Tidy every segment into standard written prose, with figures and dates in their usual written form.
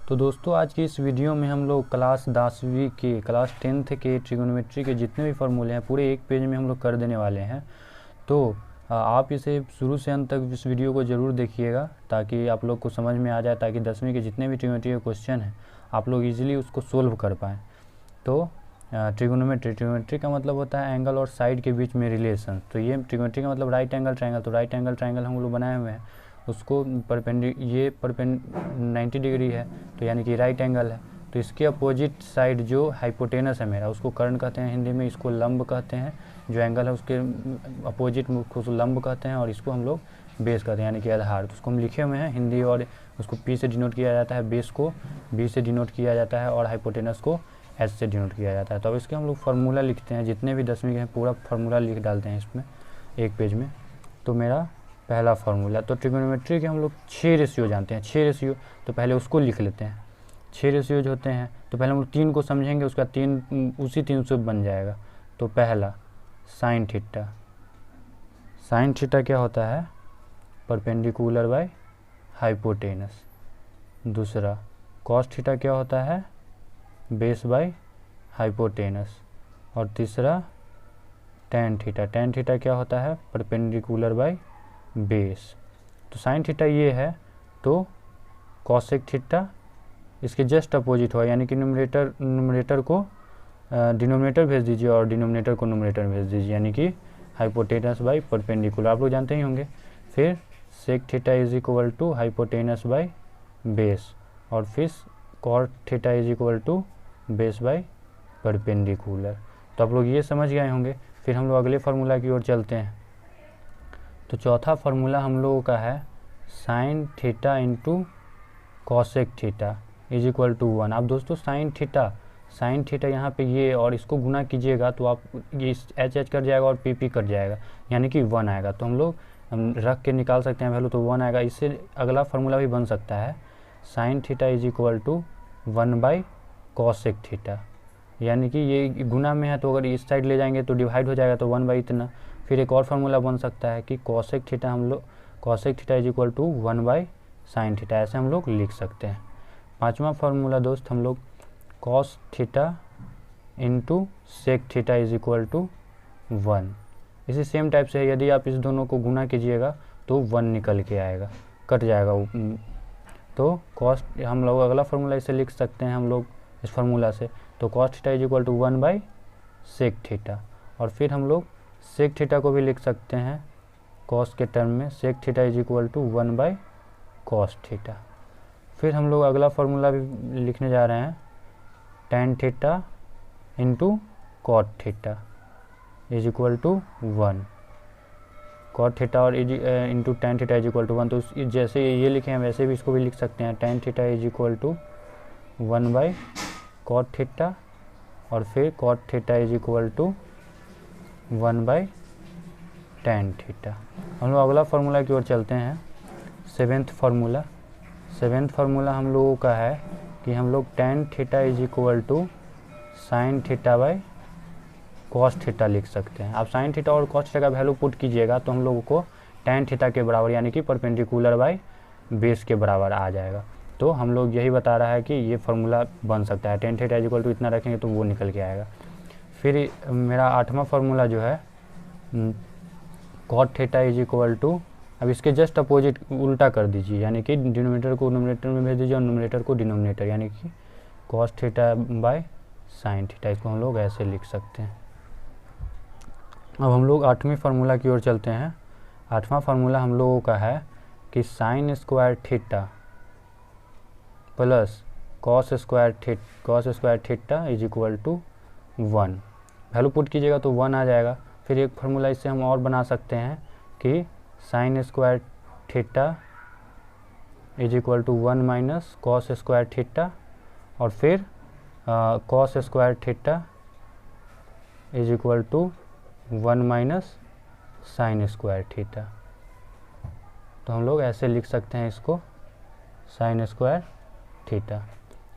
तो दोस्तों आज की इस वीडियो में हम लोग क्लास 10वीं के क्लास 10th के ट्रिगोनोमेट्री के जितने भी फार्मूले हैं पूरे एक पेज में हम लोग कर देने वाले हैं। तो आप इसे शुरू से अंत तक इस वीडियो को ज़रूर देखिएगा ताकि आप लोग को समझ में आ जाए, ताकि 10वीं के जितने भी ट्रिगोनोमेट्री के क्वेश्चन हैं आप लोग ईजिली उसको सोल्व कर पाएँ। तो ट्रिगोनोमेट्री का मतलब होता है एंगल और साइड के बीच में रिलेशन। तो ये ट्रिगोनोमेट्री का मतलब राइट एंगल ट्रायंगल। तो राइट एंगल ट्रायंगल हम लोग बनाए हुए हैं, उसको ये 90 डिग्री है तो यानी कि राइट एंगल है। तो इसके अपोजिट साइड जो हाइपोटेनस है मेरा, उसको कर्ण कहते हैं हिंदी में, इसको लंब कहते हैं। जो एंगल है उसके अपोजिट उसको लंब कहते हैं और इसको हम लोग बेस कहते हैं यानी कि आधार। तो उसको हम लिखे हुए हैं हिंदी, और उसको पी से डिनोट किया जाता है, बेस को बी से डिनोट किया जाता है और हाइपोटेनस को एच से डिनोट किया जाता है। तो अब इसके हम लोग फार्मूला लिखते हैं, जितने भी 10वीं के हैं पूरा फार्मूला लिख डालते हैं इसमें एक पेज में। तो मेरा पहला फार्मूला, तो ट्रिगोनोमेट्री के हम लोग 6 रेशियो जानते हैं, 6 रेशियो। तो पहले उसको लिख लेते हैं। 6 रेशियोज होते हैं, तो पहले हम लोग 3 को समझेंगे, उसका 3 उसी 3 से बन जाएगा। तो पहला साइन थीटा। साइन थीटा क्या होता है? Perpendicular by hypotenuse. दूसरा कॉस थीटा क्या होता है? Base by hypotenuse. और तीसरा टेन थीटा। टेन थीटा क्या होता है? Perpendicular by base. तो साइन थीटा ये है, तो कॉसेक थीटा इसके जस्ट अपोजिट हो, यानी कि न्यूमरेटर को डिनोमिनेटर भेज दीजिए और डिनोमिनेटर को न्यूमरेटर भेज दीजिए, यानी कि हाइपोटेनस बाय परपेंडिकुलर, आप लोग जानते ही होंगे। फिर sec theta is equal to hypotenuse by base, और फिर cot theta is equal to base by perpendicular. तो आप लोग ये समझ गए होंगे। फिर हम लोग अगले फार्मूला की ओर चलते हैं। तो चौथा फार्मूला हम लोगों का है sine theta into cosec theta is equal to 1। आप दोस्तों साइन थीटा यहाँ पे ये, और इसको गुना कीजिएगा तो आप ये एच कट जाएगा और पी कट जाएगा, यानी कि 1 आएगा। तो हम लोग रख के निकाल सकते हैं वैल्यू, तो 1 आएगा। इससे अगला फार्मूला भी बन सकता है sine theta is equal to 1 by cosec theta, यानी कि ये गुना में है तो अगर इस साइड ले जाएंगे तो डिवाइड हो जाएगा, तो 1 बाई इतना। फिर एक और फार्मूला बन सकता है कि cosec theta is equal to 1 by sine theta, ऐसे हम लोग लिख सकते हैं। पांचवा फार्मूला दोस्त हम लोग cos theta into sec theta is equal to 1। इसी सेम टाइप से है, यदि आप इस दोनों को गुना कीजिएगा तो 1 निकल के आएगा, कट जाएगा। तो कॉस हम लोग अगला फार्मूला इसे लिख सकते हैं हम लोग इस फार्मूला से। तो cos theta is equal to 1 by sec theta, और फिर हम लोग सेक थीटा को भी लिख सकते हैं कॉस के टर्म में। Sec theta is equal to 1 by cos theta. फिर हम लोग अगला फार्मूला भी लिखने जा रहे हैं tan theta into cot theta is equal to 1। Cot theta और into tan theta is equal to 1। तो जैसे ये लिखे हैं वैसे भी इसको भी लिख सकते हैं। Tan theta is equal to 1 by cot theta, और फिर cot theta is equal to 1 by tan theta. हम लोग अगला फार्मूला की ओर चलते हैं। सेवेंथ फार्मूला हम लोगों का है कि हम लोग tan theta is equal to sine theta by cos theta लिख सकते हैं। आप साइन थीटा और कॉस थीटा का वैल्यू पुट कीजिएगा तो हम लोगों को टेन थीटा के बराबर, यानी कि परपेंडिकुलर बाई बेस के बराबर आ जाएगा। तो हम लोग यही बता रहा है कि ये फार्मूला बन सकता है। Tan theta is equal to इतना रखेंगे तो वो निकल के आएगा। फिर मेरा 8वां फार्मूला जो है cot theta is equal to, अब इसके जस्ट अपोजिट उल्टा कर दीजिए, यानी कि डिनोमिनेटर को न्यूमरेटर में भेज दीजिए और न्यूमरेटर को डिनोमिनेटर, यानी कि cos theta by sine theta. इसको हम लोग ऐसे लिख सकते हैं। अब हम लोग 8वें फार्मूला की ओर चलते हैं। 8वां फार्मूला हम लोगों का है कि sine square theta plus cos square theta is equal to 1। Value put कीजिएगा तो 1 आ जाएगा। फिर एक फार्मूला इससे हम और बना सकते हैं कि sine square theta is equal to 1 minus cos square theta, और फिर cos square theta is equal to 1 minus sine square theta. तो हम लोग ऐसे लिख सकते हैं इसको, साइन स्क्वायर थीटा।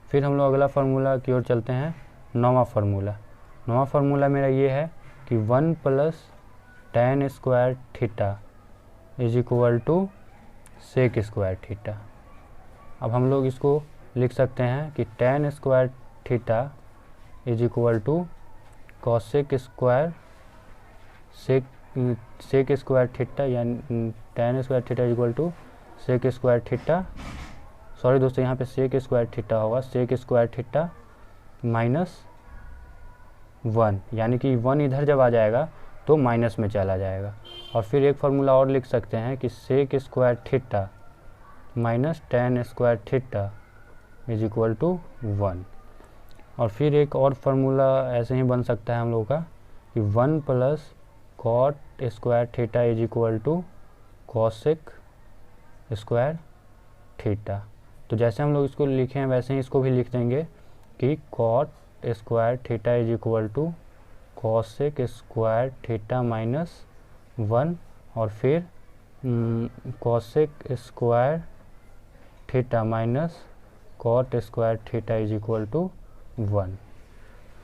फिर हम लोग अगला फार्मूला की ओर चलते हैं। 9वां फार्मूला मेरा ये है कि 1 plus tan square theta is equal to sec square theta. अब हम लोग इसको लिख सकते हैं कि tan square theta is equal to cosec square sec square theta, यानी tan square theta is equal to sec square theta, sorry दोस्तों यहाँ पे सेक स्क्वायर थीटा होगा, सेक स्क्वायर थीटा माइनस 1, यानी कि 1 इधर जब आ जाएगा तो माइनस में चला जाएगा। और फिर एक फार्मूला और लिख सकते हैं कि sec square theta minus tan square theta is equal to 1। और फिर एक और फार्मूला ऐसे ही बन सकता है हम लोगों का कि 1 plus cot square theta is equal to cosec square theta. तो जैसे हम लोग इसको लिखे हैं वैसे ही इसको भी लिख देंगे कि cot square theta is equal to cosec square theta minus 1, और फिर cosec square theta minus cot square theta is equal to 1।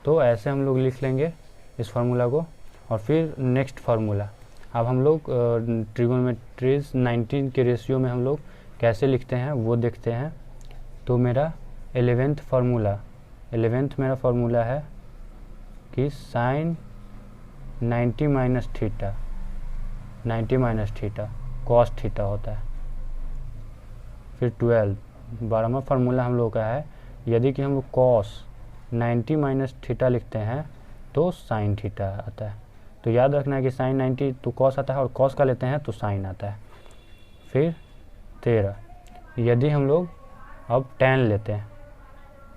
तो ऐसे हम लोग लिख लेंगे इस फार्मूला को। और फिर नेक्स्ट फार्मूला, अब हम लोग ट्रिगोनोमेट्रीज 19 के रेशियो में हम लोग कैसे लिखते हैं वो देखते हैं। तो मेरा 11th मेरा फार्मूला है कि sine 90 minus theta, 90 minus theta cos theta होता है। फिर 12वां फार्मूला हम लोग का है, यदि कि हम लोग कॉस 90 माइनस थीटा लिखते हैं तो साइन थीटा आता है। तो याद रखना है कि साइन 90 तो कॉस आता है, और कॉस का लेते हैं तो साइन आता है। फिर 13, यदि हम लोग अब tan लेते हैं,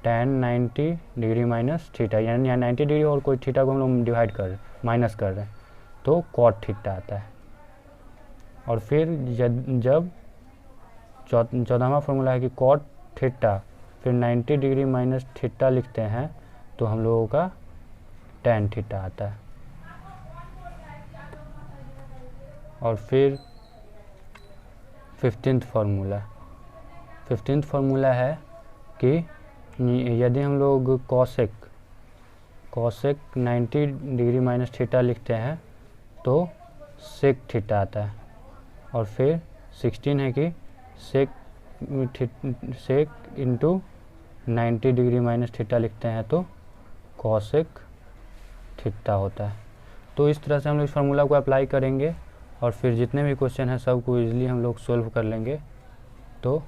tan 90 डिग्री माइनस थीटा, यानी 90 डिग्री और कोई थीटा को हम लोग डिवाइड कर रहे हैं, माइनस कर रहे हैं, तो कॉट थीटा आता है। और फिर जब 14वां फार्मूला है कि कॉट थीटा फिर 90 डिग्री माइनस थीटा लिखते हैं तो हम लोगों का tan थीटा आता है। और फिर 15th फार्मूला है कि यदि हम लोग कॉसेक 90 डिग्री माइनस थीटा लिखते हैं तो सेक थीटा आता है। और फिर 16 है कि सेक इंटू 90 डिग्री माइनस थीटा लिखते हैं तो कॉसेक थीटा होता है। तो इस तरह से हम लोग इस फार्मूला को अप्लाई करेंगे और फिर जितने भी क्वेश्चन हैं सब को ईजिली हम लोग सोल्व कर लेंगे। तो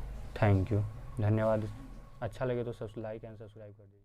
थैंक यू, धन्यवाद। अच्छा लगे तो लाइक एंड सब्सक्राइब कर दीजिए।